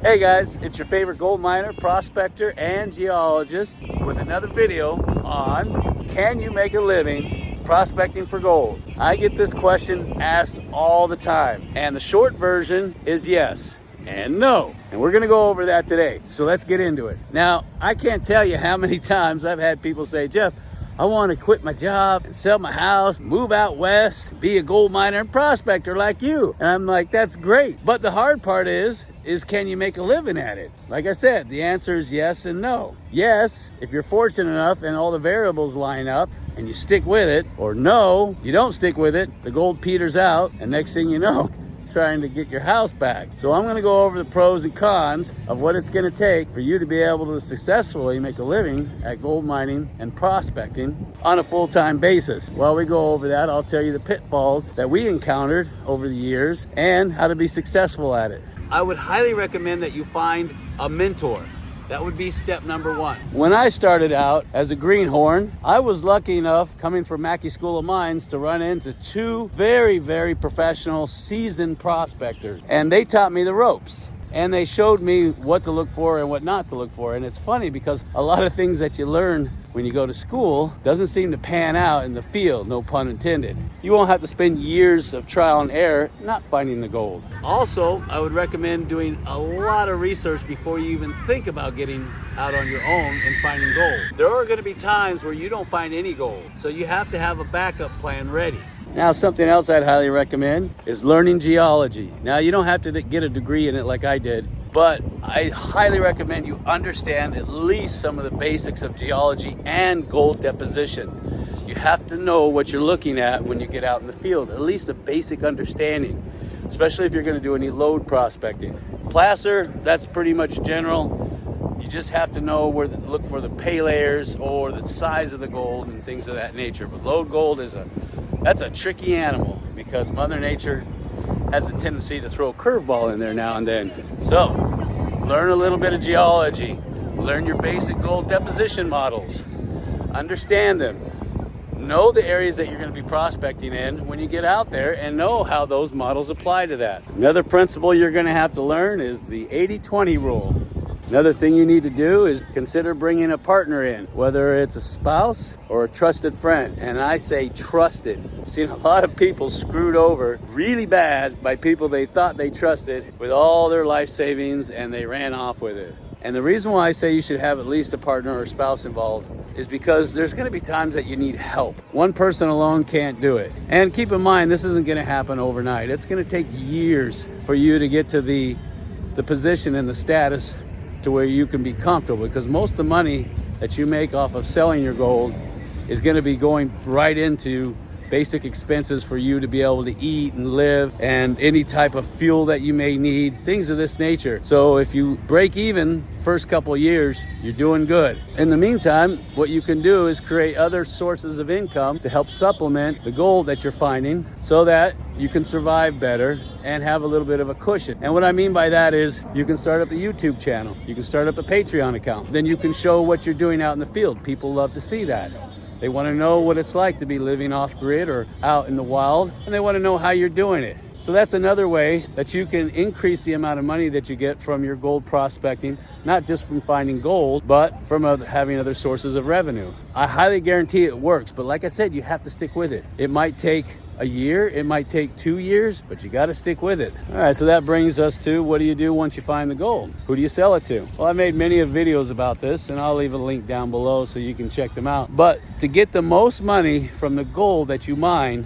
Hey guys, it's your favorite gold miner, prospector, and geologist with another video on can you make a living prospecting for gold? I get this question asked all the time, and the short version is yes and no. And we're gonna go over that today. So let's get into it. Now, I can't tell you how many times I've had people say, Jeff, I want to quit my job and sell my house, move out west, be a gold miner and prospector like you. And I'm like, that's great. But the hard part is can you make a living at it? Like I said, the answer is yes and no. Yes, if you're fortunate enough and all the variables line up and you stick with it, or no, you don't stick with it, the gold peters out, and next thing you know, trying to get your house back. So I'm going to go over the pros and cons of what it's going to take for you to be able to successfully make a living at gold mining and prospecting on a full-time basis. While we go over that, I'll tell you the pitfalls that we encountered over the years and how to be successful at it. I would highly recommend that you find a mentor. That would be step number one. When I started out as a greenhorn, I was lucky enough, coming from Mackey School of Mines, to run into two very, very professional, seasoned prospectors. And they taught me the ropes. And they showed me what to look for and what not to look for. And it's funny because a lot of things that you learn when you go to school doesn't seem to pan out in the field, no pun intended. You won't have to spend years of trial and error not finding the gold. Also, I would recommend doing a lot of research before you even think about getting out on your own and finding gold. There are going to be times where you don't find any gold, so you have to have a backup plan ready. Now, something else I'd highly recommend is learning geology. Now, you don't have to get a degree in it like I did, but I highly recommend you understand at least some of the basics of geology and gold deposition. You have to know what you're looking at when you get out in the field, at least a basic understanding, especially if you're going to do any lode prospecting. Placer, that's pretty much general. You just have to know where to look for the pay layers or the size of the gold and things of that nature. But lode gold that's a tricky animal because Mother Nature has a tendency to throw a curveball in there now and then. So, learn a little bit of geology. Learn your basic gold deposition models. Understand them. Know the areas that you're going to be prospecting in when you get out there and know how those models apply to that. Another principle you're going to have to learn is the 80-20 rule. Another thing you need to do is consider bringing a partner in, whether it's a spouse or a trusted friend. And I say trusted. I've seen a lot of people screwed over really bad by people they thought they trusted with all their life savings, and they ran off with it. And the reason why I say you should have at least a partner or spouse involved is because there's going to be times that you need help. One person alone can't do it. And keep in mind, this isn't going to happen overnight. It's going to take years for you to get to the position and the status to where you can be comfortable, because most of the money that you make off of selling your gold is going to be going right into basic expenses for you to be able to eat and live, and any type of fuel that you may need, things of this nature. So if you break even first couple of years, you're doing good. In the meantime, what you can do is create other sources of income to help supplement the gold that you're finding so that you can survive better and have a little bit of a cushion. And what I mean by that is you can start up a YouTube channel, you can start up a Patreon account, then you can show what you're doing out in the field. People love to see that. They want to know what it's like to be living off grid or out in the wild, and they want to know how you're doing it. So that's another way that you can increase the amount of money that you get from your gold prospecting, not just from finding gold, but from having other sources of revenue. I highly guarantee it works, but like I said, you have to stick with it. It might take a year, it might take 2 years, but you got to stick with it. All right, so that brings us to what do you do once you find the gold? Who do you sell it to? Well, I made many videos about this, and I'll leave a link down below so you can check them out. But to get the most money from the gold that you mine,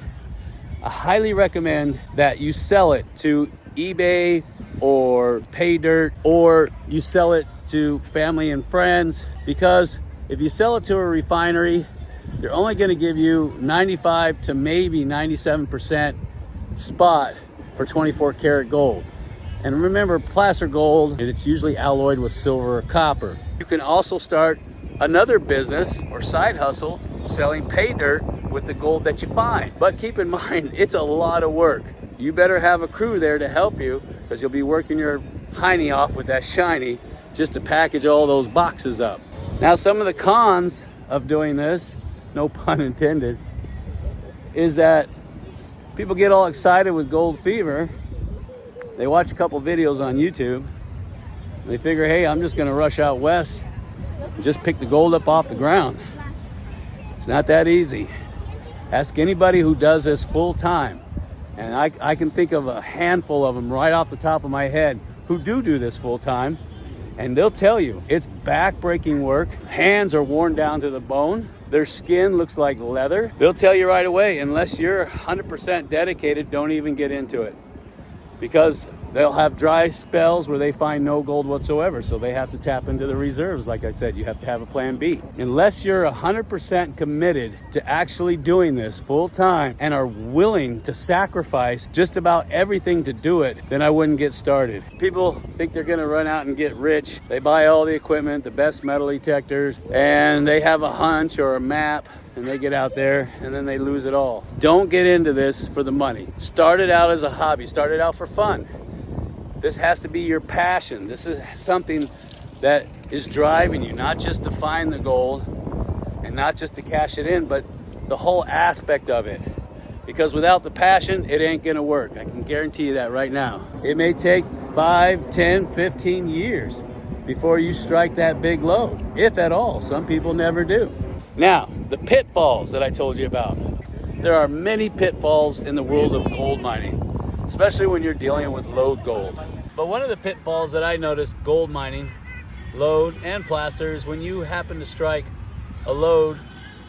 I highly recommend that you sell it to eBay or pay dirt, or you sell it to family and friends, because if you sell it to a refinery, they're only going to give you 95 to maybe 97% spot for 24 karat gold. And remember, placer gold, it's usually alloyed with silver or copper. You can also start another business or side hustle selling pay dirt with the gold that you find. But keep in mind, it's a lot of work. You better have a crew there to help you, because you'll be working your hiney off with that shiny just to package all those boxes up. Now, some of the cons of doing this, no pun intended, is that people get all excited with gold fever. They watch a couple videos on YouTube, They figure, hey, I'm just gonna rush out west and just pick the gold up off the ground. It's not that easy. Ask anybody who does this full time. And I can think of a handful of them right off the top of my head who do this full time. And they'll tell you it's back-breaking work. Hands are worn down to the bone. Their skin looks like leather. They'll tell you right away, unless you're 100% dedicated, don't even get into it. Because they'll have dry spells where they find no gold whatsoever. So they have to tap into the reserves. Like I said, you have to have a plan B. Unless you're 100% committed to actually doing this full time and are willing to sacrifice just about everything to do it, then I wouldn't get started. People think they're gonna run out and get rich. They buy all the equipment, the best metal detectors, and they have a hunch or a map, and they get out there and then they lose it all. Don't get into this for the money. Start it out as a hobby. Start it out for fun. This has to be your passion. This is something that is driving you, not just to find the gold and not just to cash it in, but the whole aspect of it. Because without the passion, it ain't gonna work. I can guarantee you that right now. It may take 5, 10, 15 years before you strike that big lode, if at all. Some people never do. Now, the pitfalls that I told you about. There are many pitfalls in the world of gold mining, especially when you're dealing with lode gold. But one of the pitfalls that I noticed gold mining, lode and placer, is when you happen to strike a lode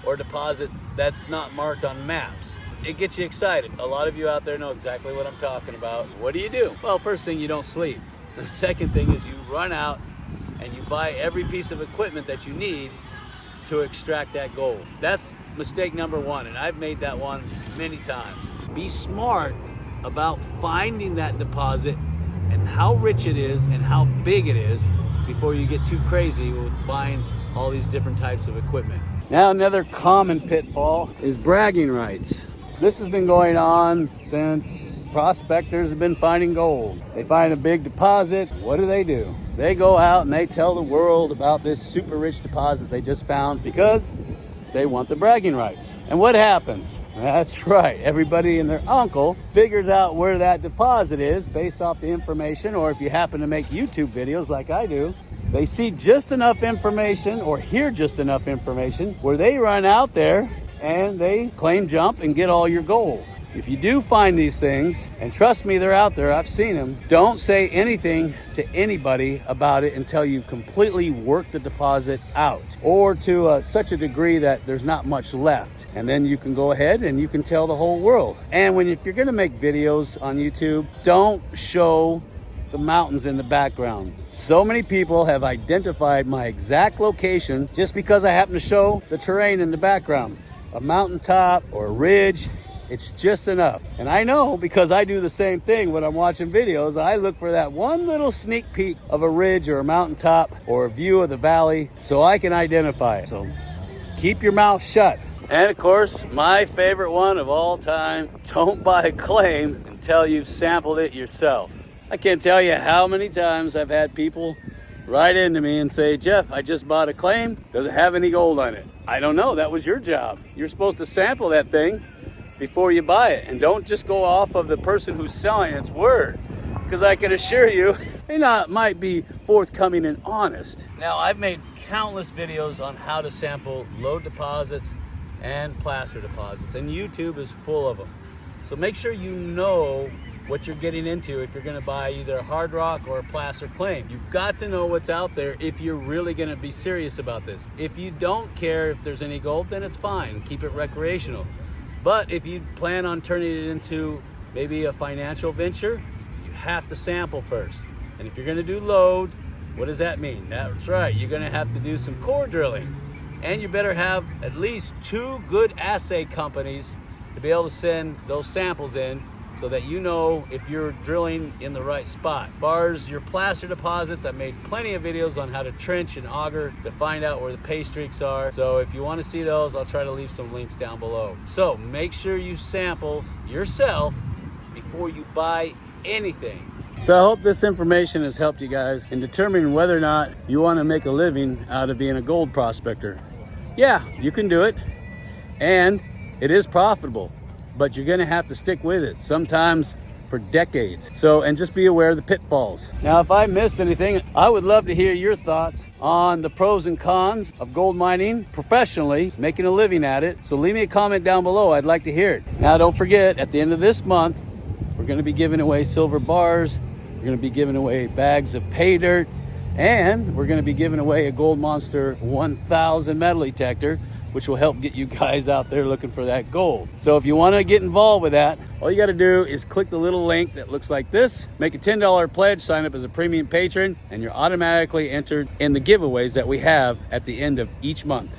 or deposit that's not marked on maps. It gets you excited. A lot of you out there know exactly what I'm talking about. What do? Well, first thing, you don't sleep. The second thing is you run out and you buy every piece of equipment that you need to extract that gold. That's mistake number one, and I've made that one many times. Be smart about finding that deposit and how rich it is and how big it is before you get too crazy with buying all these different types of equipment. Now, another common pitfall is bragging rights. This has been going on since prospectors have been finding gold. They find a big deposit. What do? They go out and they tell the world about this super rich deposit they just found because they want the bragging rights. And what happens? That's right. Everybody and their uncle figures out where that deposit is based off the information, or if you happen to make YouTube videos like I do, they see just enough information or hear just enough information where they run out there and they claim jump and get all your gold. If you do find these things, and trust me, they're out there, I've seen them, don't say anything to anybody about it until you completely work the deposit out, or to such a degree that there's not much left. And then you can go ahead and you can tell the whole world. And if you're gonna make videos on YouTube, don't show the mountains in the background. So many people have identified my exact location just because I happen to show the terrain in the background. A mountaintop or a ridge, it's just enough. And I know because I do the same thing when I'm watching videos. I look for that one little sneak peek of a ridge or a mountaintop or a view of the valley so I can identify it. So keep your mouth shut. And of course, my favorite one of all time, don't buy a claim until you've sampled it yourself. I can't tell you how many times I've had people write into me and say, Jeff, I just bought a claim. Does it have any gold on it? I don't know. That was your job. You're supposed to sample that thing before you buy it, and don't just go off of the person who's selling its word, because I can assure you they might be forthcoming and honest. Now, I've made countless videos on how to sample lode deposits and placer deposits, and YouTube is full of them. So make sure you know what you're getting into if you're going to buy either a hard rock or a placer claim. You've got to know what's out there if you're really going to be serious about this. If you don't care if there's any gold, then it's fine. Keep it recreational. But if you plan on turning it into maybe a financial venture, you have to sample first. And if you're gonna do lode, what does that mean? That's right, you're gonna have to do some core drilling. And you better have at least 2 good assay companies to be able to send those samples in so that you know if you're drilling in the right spot. As far as your placer deposits, I made plenty of videos on how to trench and auger to find out where the pay streaks are. So if you want to see those, I'll try to leave some links down below. So make sure you sample yourself before you buy anything. So I hope this information has helped you guys in determining whether or not you want to make a living out of being a gold prospector. Yeah, you can do it, and it is profitable, but you're gonna have to stick with it. Sometimes for decades. So, and just be aware of the pitfalls. Now, if I missed anything, I would love to hear your thoughts on the pros and cons of gold mining professionally, making a living at it. So leave me a comment down below. I'd like to hear it. Now, don't forget, at the end of this month, we're going to be giving away silver bars. We're going to be giving away bags of pay dirt. And we're going to be giving away a Gold Monster 1000 metal detector, which will help get you guys out there looking for that gold. So if you want to get involved with that, all you got to do is click the little link that looks like this, make a $10 pledge, sign up as a premium patron, and you're automatically entered in the giveaways that we have at the end of each month.